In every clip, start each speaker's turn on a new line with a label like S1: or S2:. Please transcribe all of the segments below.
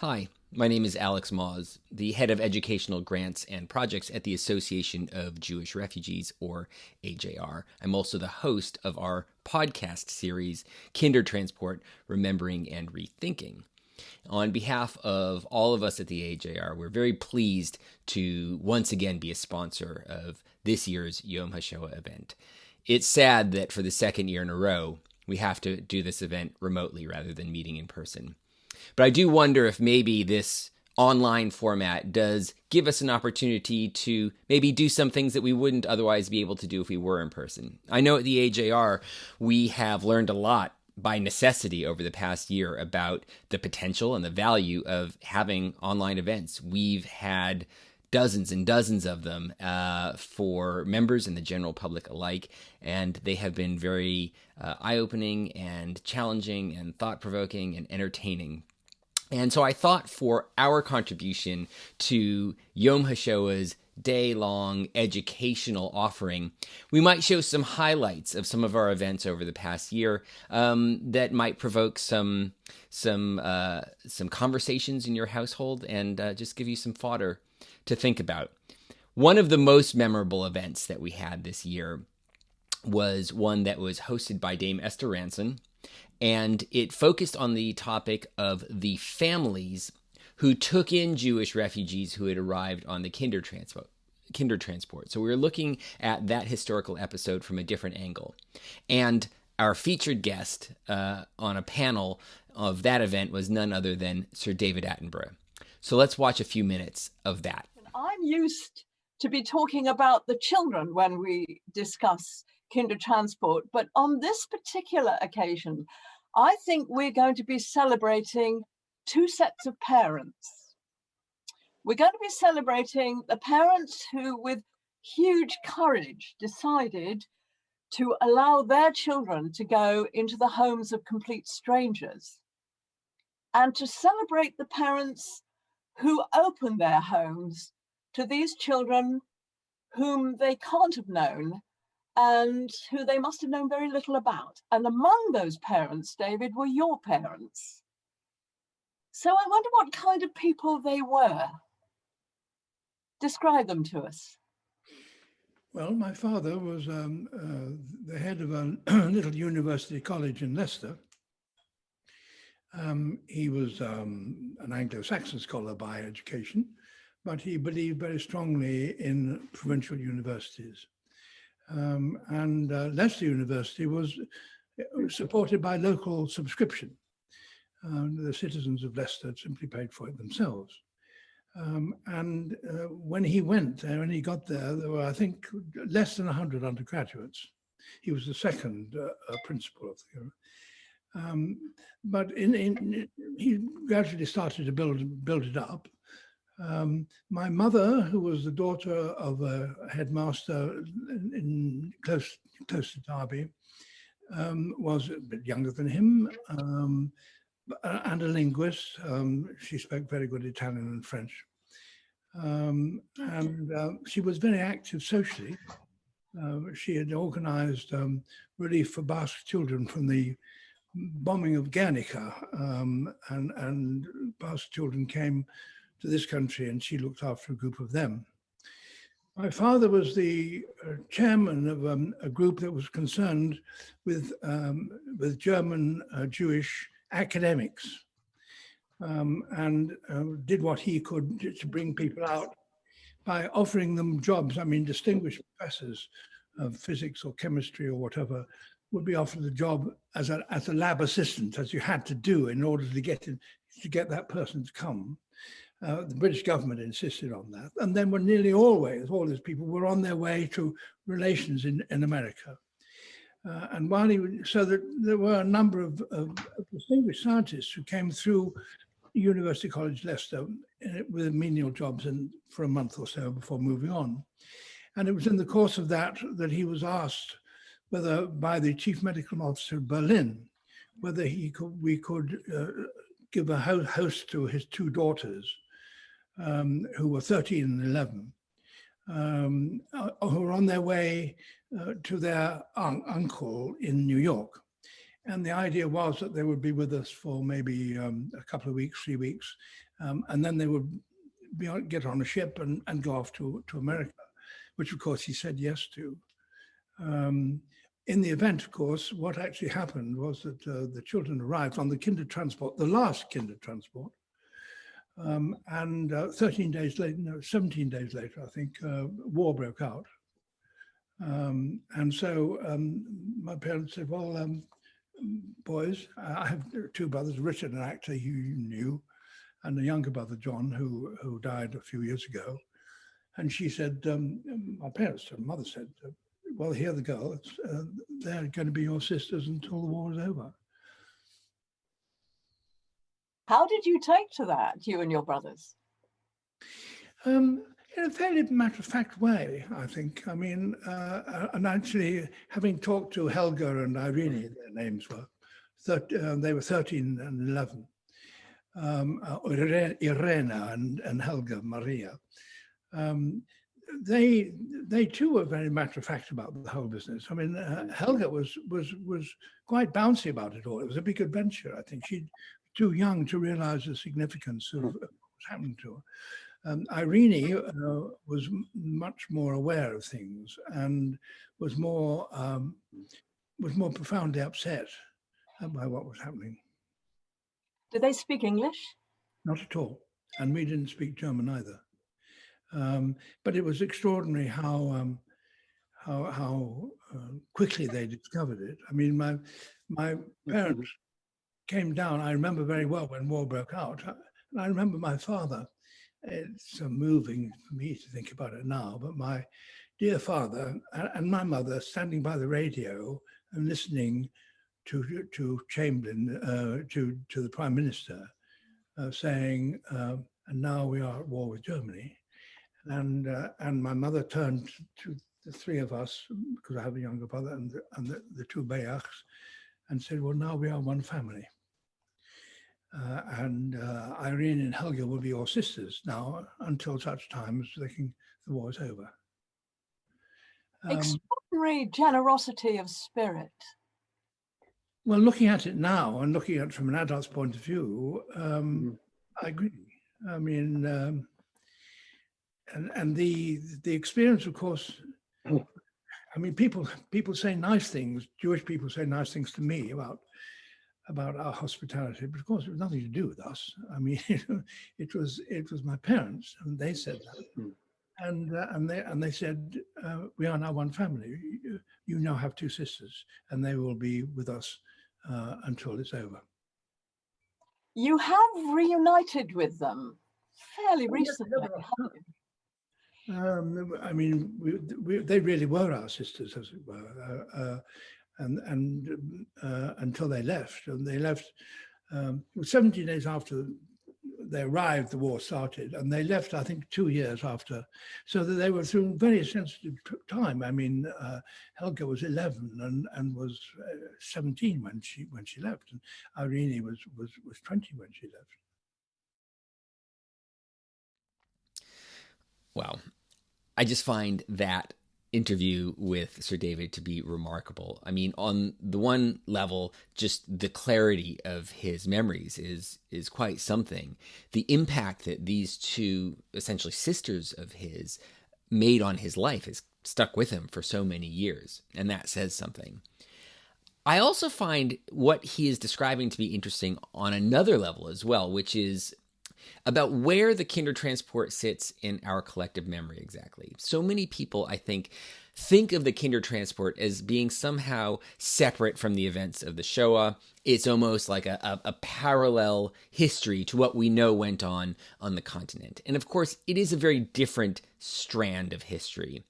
S1: Hi, my name is Alex Moz, the head of educational grants and projects at the Association of Jewish Refugees, or AJR. I'm also the host of our podcast series, Kindertransport, Remembering and Rethinking. On behalf of all of us at the AJR, we're very pleased to once again be a sponsor of this year's Yom HaShoah event. It's sad that for the second year in a row, we have to do this event remotely rather than meeting in person. But I do wonder if maybe this online format does give us an opportunity to maybe do some things that we wouldn't otherwise be able to do if we were in person. I know at the AJR, we have learned a lot by necessity over the past year about the potential and the value of having online events. We've had dozens and dozens of them for members and the general public alike, and they have been very eye-opening and challenging and thought-provoking and entertaining. And so I thought for our contribution to Yom HaShoah's day-long educational offering, we might show some highlights of some of our events over the past year that might provoke some conversations in your household and just give you some fodder to think about. One of the most memorable events that we had this year was one that was hosted by Dame Esther Rantzen, and it focused on the topic of the families who took in Jewish refugees who had arrived on the Kindertransport. So we were looking at that historical episode from a different angle. And our featured guest on a panel of that event was none other than Sir David Attenborough. So let's watch a few minutes of that.
S2: I'm used to be talking about the children when we discuss Kindertransport, but on this particular occasion, I think we're going to be celebrating two sets of parents. We're going to be celebrating the parents who, with huge courage, decided to allow their children to go into the homes of complete strangers, and to celebrate the parents who opened their homes to these children whom they can't have known and who they must have known very little about. And among those parents, David, were your parents. So I wonder what kind of people they were. Describe them to us.
S3: Well, my father was the head of a little university college in Leicester. He was an Anglo-Saxon scholar by education, but he believed very strongly in provincial universities. And Leicester University was supported by local subscription. The citizens of Leicester simply paid for it themselves. When he went there, when he got there, there were, I think, less than 100 undergraduates. He was the second principal of the but he gradually started to build it up. My mother, who was the daughter of a headmaster close to Derby, was a bit younger than him and a linguist. She spoke very good Italian and French. She was very active socially. She had organized relief for Basque children from the bombing of Guernica, and Basque children came to this country, and she looked after a group of them. My father was the chairman of a group that was concerned with German Jewish academics, and did what he could to bring people out by offering them jobs. I mean, distinguished professors of physics or chemistry or whatever would be offered the job as a lab assistant, as you had to do in order to get that person to come. The British government insisted on that. And then when nearly always, all these people were on their way to relations in America. So that there were a number of distinguished scientists who came through University College Leicester with menial jobs for a month or so before moving on. And it was in the course of that he was asked whether, by the chief medical officer of Berlin, whether we could give a host to his two daughters, who were 13 and 11, who were on their way to their uncle in New York. And the idea was that they would be with us for maybe a couple of weeks, 3 weeks, And then they would get on a ship and go off to America, which of course he said yes to. In the event, of course, what actually happened was that the children arrived on the Kindertransport, the last Kindertransport, and 17 days later, I think, war broke out. And so my parents said, well, boys, I have two brothers, Richard, an actor you knew, and a younger brother, John, who died a few years ago. And she said, my parents, her mother said, well, here the girls, they're going to be your sisters until the war is over.
S2: How did you take to that, you and your brothers?
S3: In a fairly matter-of-fact way, I think. I mean, and actually, having talked to Helga and Irene, their names were, they were 13 and 11. Irena and Helga Maria. They too were very matter-of-fact about the whole business. I mean, Helga was quite bouncy about it all. It was a big adventure. I think she'd too young to realize the significance of what was happening to her. Irene was much more aware of things and was more profoundly upset by what was happening.
S2: Did they speak English?
S3: Not at all, and we didn't speak German either. But it was extraordinary how quickly they discovered it. I mean, my parents came down. I remember very well when war broke out, and I remember my father. It's moving for me to think about it now, but my dear father and my mother standing by the radio and listening to Chamberlain, to the Prime Minister, saying, "And now we are at war with Germany." And my mother turned to the three of us, because I have a younger brother, and the two Bayachs, and said, "Well, now we are one family. And Irene and Helga will be your sisters now until such time as the war is over."
S2: Extraordinary generosity of spirit.
S3: Well, looking at it now and looking at it from an adult's point of view, I agree. I mean, and the experience, of course, I mean, people say nice things. Jewish people say nice things to me about our hospitality, but of course it was nothing to do with us. I mean, it was my parents, and they said that, and they said, "We are now one family. You now have two sisters, and they will be with us until it's over."
S2: You have reunited with them fairly recently.
S3: I mean, they really were our sisters, as it were, and until they left. And they left 17 days after they arrived, the war started, and they left, I think, 2 years after, so that they were through a very sensitive time. I mean, Helga was 11 and was 17 when she left, and Irene was 20 when she left.
S1: Wow. I just find that interview with Sir David to be remarkable. I mean, on the one level, just the clarity of his memories is quite something. The impact that these two essentially sisters of his made on his life has stuck with him for so many years, and that says something. I also find what he is describing to be interesting on another level as well, which is about where the Kindertransport sits in our collective memory exactly. So many people, I think of the Kindertransport as being somehow separate from the events of the Shoah. It's almost like a parallel history to what we know went on the continent. And of course, it is a very different strand of history.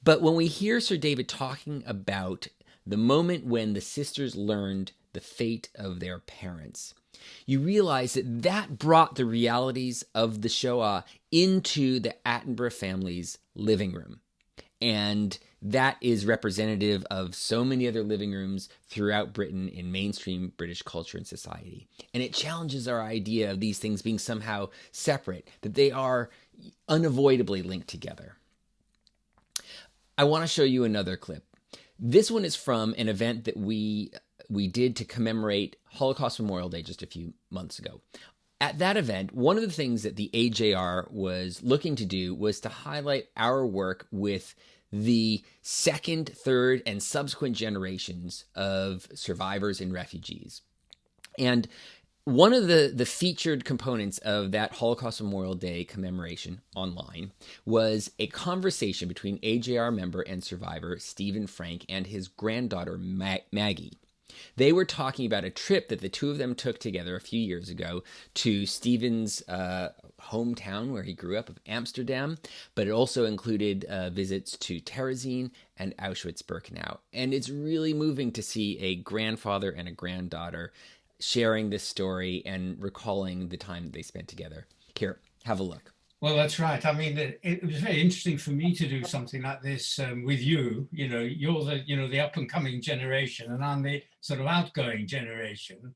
S1: But when we hear Sir David talking about the moment when the sisters learned the fate of their parents, you realize that brought the realities of the Shoah into the Attenborough family's living room. And that is representative of so many other living rooms throughout Britain in mainstream British culture and society. And it challenges our idea of these things being somehow separate, that they are unavoidably linked together. I want to show you another clip. This one is from an event that we did to commemorate Holocaust Memorial Day just a few months ago. At that event, one of the things that the AJR was looking to do was to highlight our work with the second, third, and subsequent generations of survivors and refugees. And one of the featured components of that Holocaust Memorial Day commemoration online was a conversation between AJR member and survivor Stephen Frank and his granddaughter Maggie. They were talking about a trip that the two of them took together a few years ago to Stephen's hometown where he grew up of Amsterdam, but it also included visits to Terezin and Auschwitz-Birkenau. And it's really moving to see a grandfather and a granddaughter sharing this story and recalling the time that they spent together. Here, have a look.
S4: Well, that's right. I mean, it was very interesting for me to do something like this with you. You know, you're the up and coming generation, and I'm the sort of outgoing generation.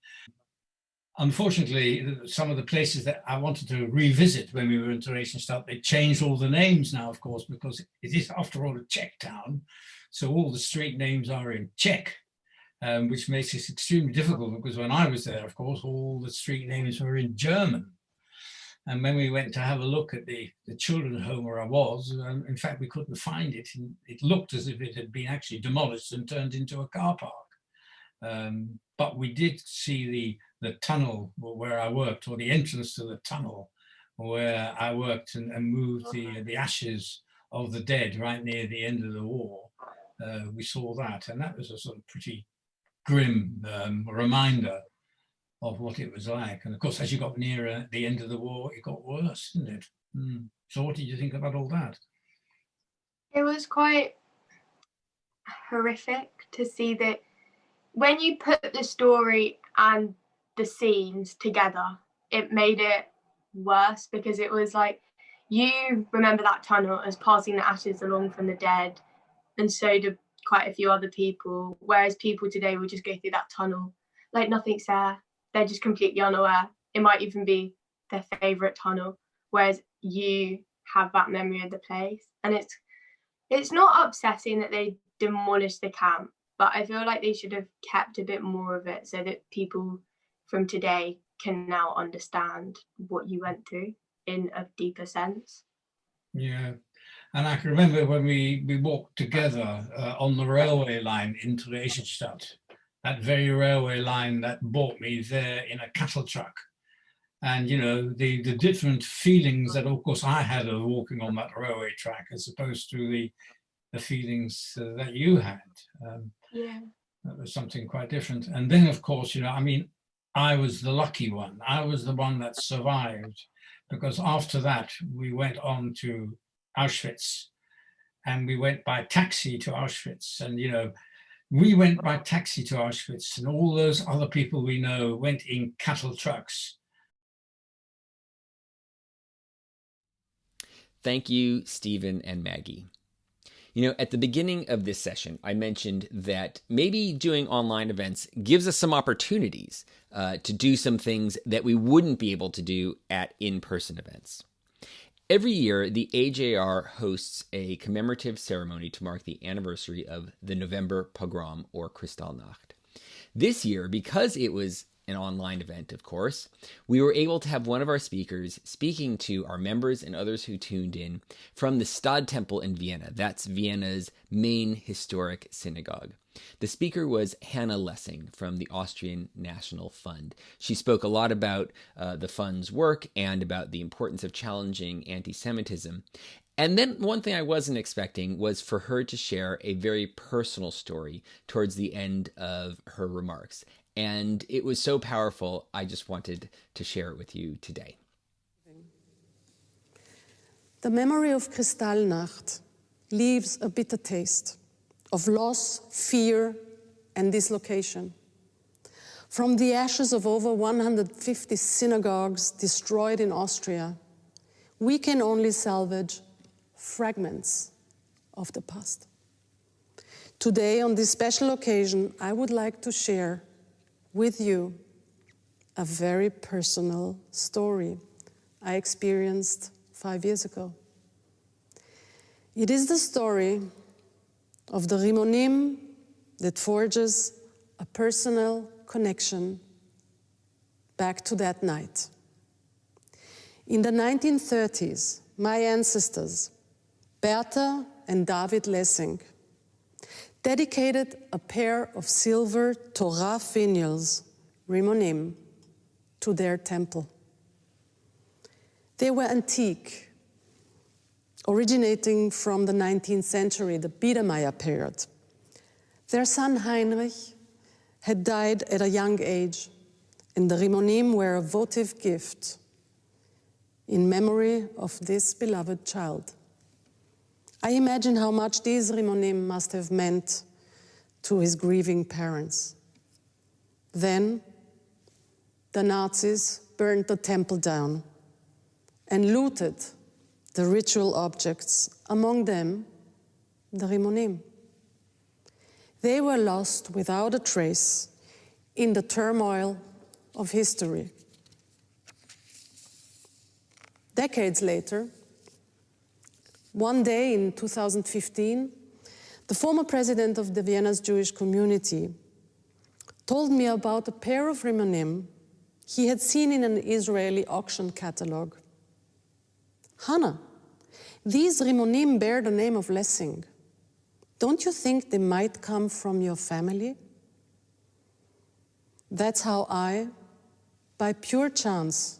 S4: Unfortunately, some of the places that I wanted to revisit when we were in Theresienstadt, they changed all the names now, of course, because it is, after all, a Czech town. So all the street names are in Czech, which makes it extremely difficult, because when I was there, of course, all the street names were in German. And when we went to have a look at the children's home where I was, in fact, we couldn't find it. It looked as if it had been actually demolished and turned into a car park. But we did see the tunnel where I worked, or the entrance to the tunnel where I worked, and moved the ashes of the dead right near the end of the war. We saw that, and that was a sort of pretty grim reminder of what it was like. And of course, as you got nearer the end of the war, it got worse, didn't it? So what did you think about all that?
S5: It was quite horrific to see that when you put the story and the scenes together, it made it worse, because it was like, you remember that tunnel as passing the ashes along from the dead, and so did quite a few other people, whereas people today will just go through that tunnel like nothing's there. They're just completely unaware. It might even be their favourite tunnel, whereas you have that memory of the place. And it's not upsetting that they demolished the camp, but I feel like they should have kept a bit more of it so that people from today can now understand what you went through in a deeper sense.
S4: Yeah, and I can remember when we walked together on the railway line into Theresienstadt, that very railway line that brought me there in a cattle truck. And, you know, the different feelings that, of course, I had of walking on that railway track as opposed to the feelings that you had.
S5: Yeah.
S4: That was something quite different. And then, of course, you know, I mean, I was the lucky one. I was the one that survived, because after that, we went on to Auschwitz, and we went by taxi to Auschwitz. And, you know, we went by taxi to Auschwitz, and all those other people we know went in cattle trucks.
S1: Thank you, Stephen and Maggie. You know, at the beginning of this session, I mentioned that maybe doing online events gives us some opportunities to do some things that we wouldn't be able to do at in-person events. Every year, the AJR hosts a commemorative ceremony to mark the anniversary of the November pogrom, or Kristallnacht. This year, because it was an online event, of course, we were able to have one of our speakers speaking to our members and others who tuned in from the Stad Temple in Vienna. That's Vienna's main historic synagogue. The speaker was Hannah Lessing from the Austrian National Fund. She spoke a lot about the fund's work and about the importance of challenging anti-Semitism. And then one thing I wasn't expecting was for her to share a very personal story towards the end of her remarks. And it was so powerful, I just wanted to share it with you today.
S6: The memory of Kristallnacht leaves a bitter taste of loss, fear, and dislocation. From the ashes of over 150 synagogues destroyed in Austria, we can only salvage fragments of the past. Today, on this special occasion, I would like to share with you a very personal story I experienced 5 years ago. It is the story of the Rimonim that forges a personal connection back to that night In the 1930s, my ancestors, Bertha and David Lessing, dedicated a pair of silver Torah finials, Rimonim, to their temple. They were antique, originating from the 19th century, the Biedermeier period. Their son Heinrich had died at a young age, and the Rimonim were a votive gift in memory of this beloved child. I imagine how much these Rimonim must have meant to his grieving parents. Then the Nazis burned the temple down and looted the ritual objects, among them the Rimonim. They were lost without a trace in the turmoil of history. Decades later, one day in 2015, the former president of the Vienna's Jewish community told me about a pair of Rimonim he had seen in an Israeli auction catalog. Hannah, these Rimonim bear the name of Lessing. Don't you think they might come from your family? That's how I, by pure chance,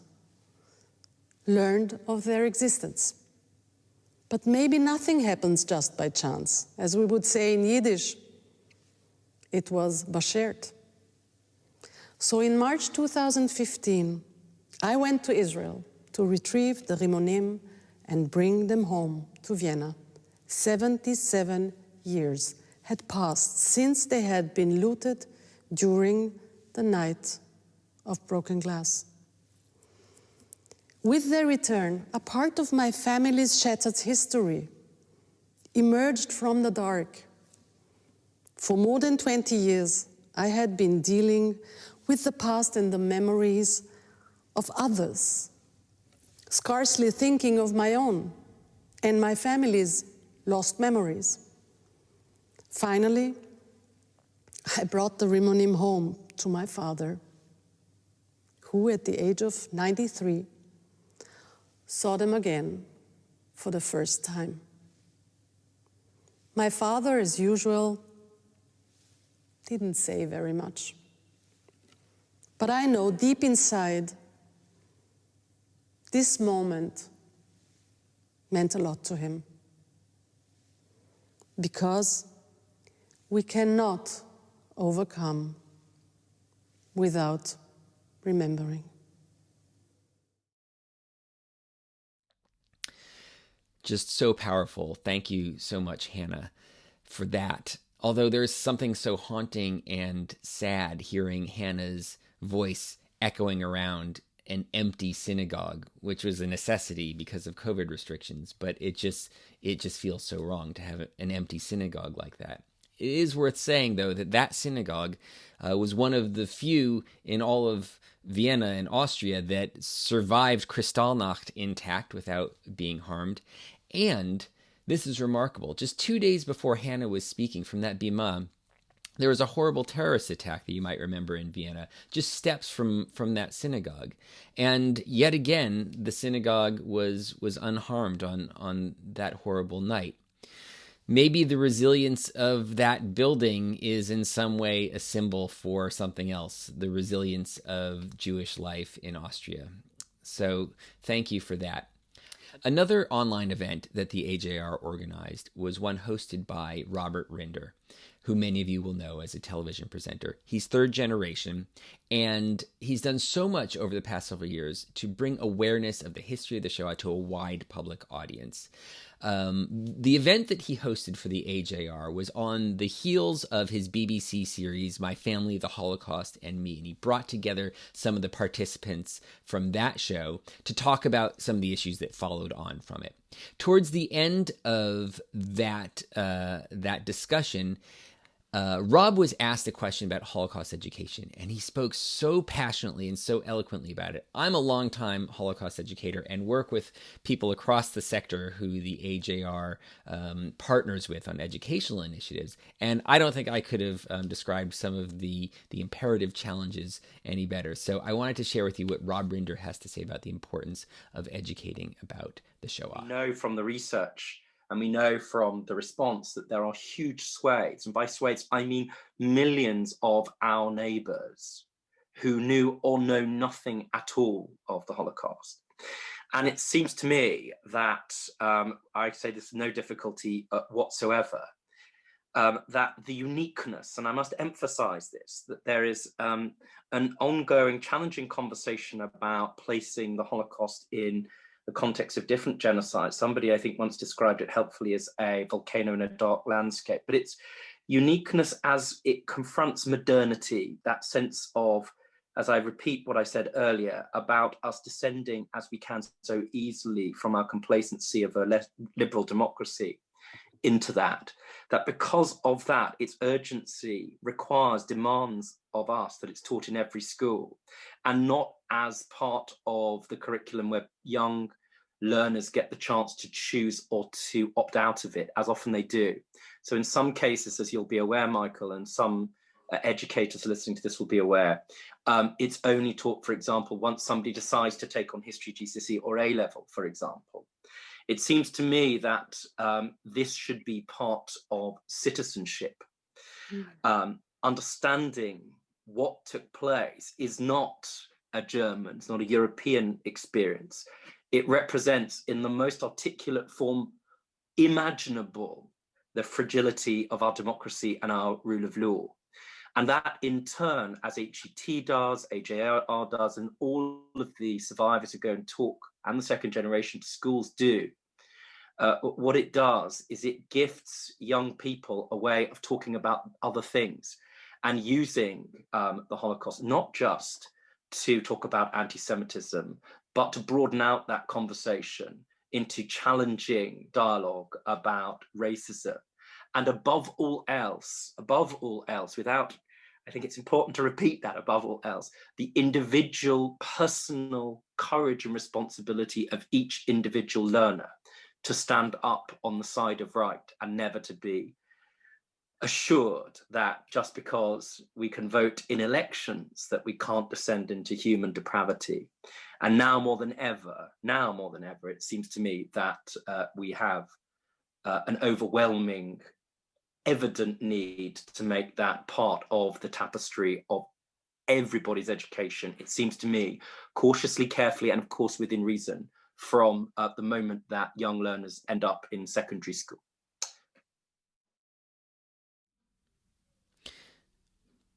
S6: learned of their existence. But maybe nothing happens just by chance. As we would say in Yiddish, it was bashert. So in March 2015, I went to Israel to retrieve the Rimonim and bring them home to Vienna. 77 years had passed since they had been looted during the night of broken glass. With their return, a part of my family's shattered history emerged from the dark. For more than 20 years, I had been dealing with the past and the memories of others, scarcely thinking of my own and my family's lost memories. Finally, I brought the Rimonim home to my father, who at the age of 93 saw them again for the first time. My father, as usual, didn't say very much. But I know deep inside, this moment meant a lot to him. Because we cannot overcome without remembering.
S1: Just so powerful. Thank you so much, Hannah, for that. Although there's something so haunting and sad hearing Hannah's voice echoing around an empty synagogue, which was a necessity because of COVID restrictions, but it just feels so wrong to have an empty synagogue like that. It is worth saying, though, that synagogue was one of the few in all of Vienna and Austria that survived Kristallnacht intact without being harmed. And this is remarkable. Just 2 days before Hannah was speaking from that bima, there was a horrible terrorist attack that you might remember in Vienna, just steps from that synagogue. And yet again, the synagogue was unharmed on that horrible night. Maybe the resilience of that building is in some way a symbol for something else, the resilience of Jewish life in Austria. So thank you for that. Another online event that the AJR organized was one hosted by Robert Rinder, who many of you will know as a television presenter. He's third generation, and he's done so much over the past several years to bring awareness of the history of the Shoah to a wide public audience. The event that he hosted for the AJR was on the heels of his BBC series, My Family, the Holocaust, and Me. And he brought together some of the participants from that show to talk about some of the issues that followed on from it. Towards the end of that discussion, Rob was asked a question about Holocaust education, and he spoke so passionately and so eloquently about it. I'm a longtime Holocaust educator and work with people across the sector who the AJR partners with on educational initiatives. And I don't think I could have described some of the imperative challenges any better. So I wanted to share with you what Rob Rinder has to say about the importance of educating about the Shoah.
S7: We know from the research, and we know from the response, that there are huge swathes, and by swathes I mean millions of our neighbours who knew or know nothing at all of the Holocaust. And it seems to me that, I say this with no difficulty whatsoever, that the uniqueness, and I must emphasise this, that there is an ongoing challenging conversation about placing the Holocaust in the context of different genocides. Somebody, I think, once described it helpfully as a volcano in a dark landscape, but its uniqueness as it confronts modernity, that sense of, as I repeat what I said earlier, about us descending as we can so easily from our complacency of a less liberal democracy into that because of that, its urgency demands of us that it's taught in every school, and not as part of the curriculum where young learners get the chance to choose or to opt out of it, as often they do. So in some cases, as you'll be aware, Michael, and some educators listening to this will be aware, it's only taught, for example, once somebody decides to take on history GCSE or A level, for example. It seems to me that this should be part of citizenship. Understanding what took place is not a German, it's not a European experience. It represents, in the most articulate form imaginable, the fragility of our democracy and our rule of law. And that in turn, as HET does, AJR does, and all of the survivors who go and talk, and the second generation to schools do, what it does is it gifts young people a way of talking about other things and using the Holocaust, not just to talk about anti-Semitism, but to broaden out that conversation into challenging dialogue about racism. And above all else, without, I think it's important to repeat that, above all else, the individual personal courage and responsibility of each individual learner to stand up on the side of right and never to be assured that just because we can vote in elections that we can't descend into human depravity. And now more than ever, it seems to me that we have an overwhelming, evident need to make that part of the tapestry of everybody's education. It seems to me, cautiously, carefully, and of course within reason, from the moment that young learners end up in secondary school.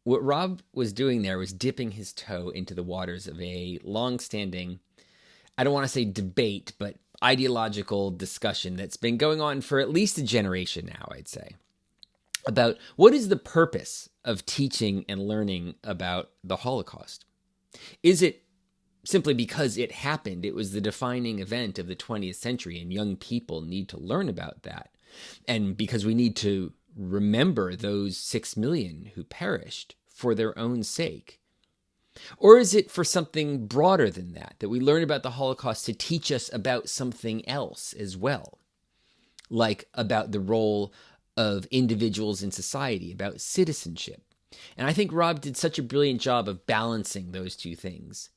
S1: What Rob was doing there was dipping his toe into the waters of a long-standing, I don't want to say debate, but ideological discussion that's been going on for at least a generation now, I'd say, about what is the purpose of teaching and learning about the Holocaust. Is it simply because it happened? It was the defining event of the 20th century, and young people need to learn about that. And because we need to remember those 6 million who perished for their own sake. Or is it for something broader than that, that we learn about the Holocaust to teach us about something else as well, like about the role of individuals in society, about citizenship? And I think Rob did such a brilliant job of balancing those two things.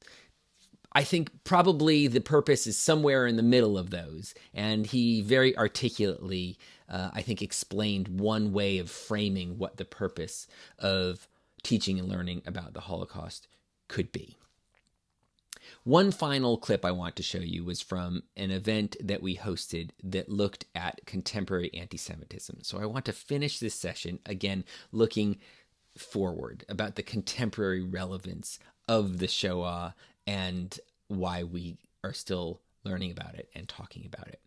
S1: I think probably the purpose is somewhere in the middle of those. And he very articulately, I think, explained one way of framing what the purpose of teaching and learning about the Holocaust could be. One final clip I want to show you was from an event that we hosted that looked at contemporary anti-Semitism. So I want to finish this session, again, looking forward about the contemporary relevance of the Shoah and why we are still learning about it and talking about it.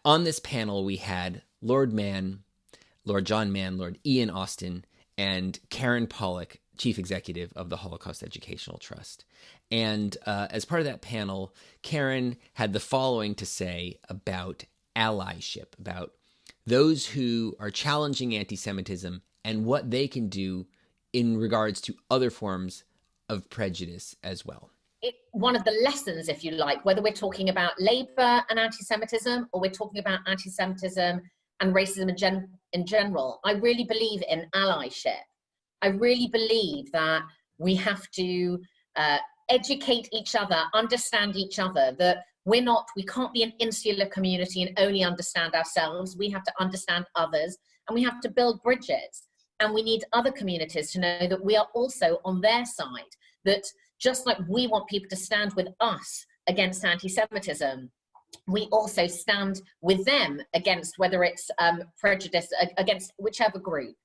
S1: On this panel, we had Lord John Mann, Lord Ian Austin, and Karen Pollock, Chief Executive of the Holocaust Educational Trust. And as part of that panel, Karen had the following to say about allyship, about those who are challenging anti-Semitism and what they can do in regards to other forms of prejudice as well.
S8: One of the lessons, if you like, whether we're talking about Labour and anti-Semitism or we're talking about anti-Semitism and racism in general, I really believe in allyship. I really believe that we have to educate each other, understand each other, that we can't be an insular community and only understand ourselves. We have to understand others, and we have to build bridges. And we need other communities to know that we are also on their side, that just like we want people to stand with us against anti-Semitism, we also stand with them against whether it's prejudice against whichever group.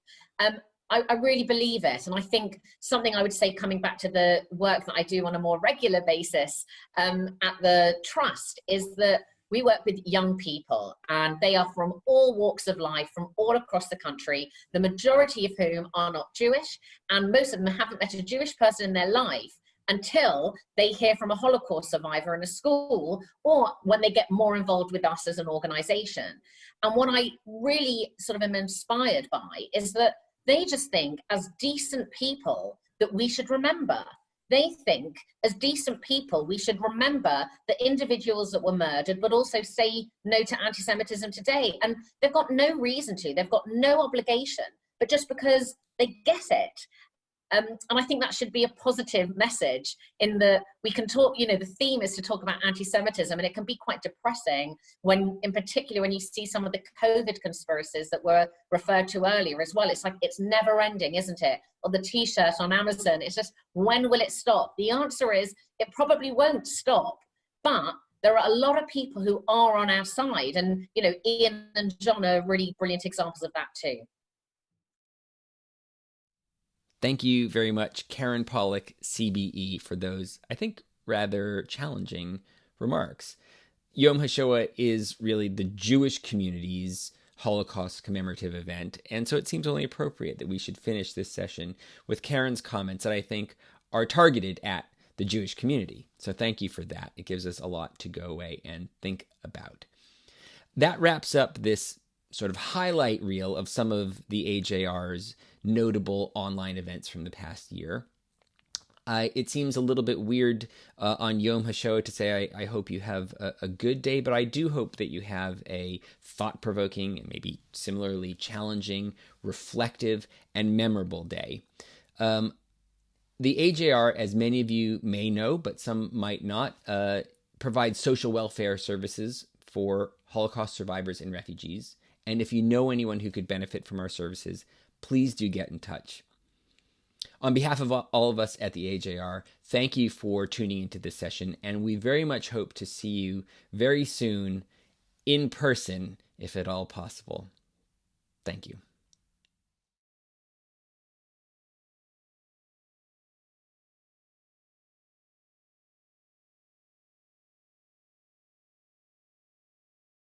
S8: I really believe it. And I think something I would say, coming back to the work that I do on a more regular basis at the Trust, is that we work with young people, and they are from all walks of life, from all across the country, the majority of whom are not Jewish, and most of them haven't met a Jewish person in their life until they hear from a Holocaust survivor in a school, or when they get more involved with us as an organization. And what I really sort of am inspired by is that they just think, as decent people, that we should remember. They think, as decent people, we should remember the individuals that were murdered, but also say no to anti-Semitism today. And they've got no reason to, they've got no obligation, but just because they get it. And I think that should be a positive message, in that we can talk, the theme is to talk about anti-Semitism, and it can be quite depressing when, in particular, when you see some of the COVID conspiracies that were referred to earlier as well. It's like, it's never ending, isn't it? Or the t-shirt on Amazon, it's just, when will it stop? The answer is, it probably won't stop, but there are a lot of people who are on our side. And, Ian and John are really brilliant examples of that too.
S1: Thank you very much, Karen Pollock, CBE, for those, I think, rather challenging remarks. Yom HaShoah is really the Jewish community's Holocaust commemorative event, and so it seems only appropriate that we should finish this session with Karen's comments that I think are targeted at the Jewish community. So thank you for that. It gives us a lot to go away and think about. That wraps up this sort of highlight reel of some of the AJR's notable online events from the past year. It seems a little bit weird on Yom HaShoah to say I hope you have a good day, but I do hope that you have a thought-provoking and maybe similarly challenging, reflective, and memorable day. The AJR, as many of you may know, but some might not, provides social welfare services for Holocaust survivors and refugees. And if you know anyone who could benefit from our services, please do get in touch. On behalf of all of us at the AJR, thank you for tuning into this session, and we very much hope to see you very soon in person, if at all possible. Thank you.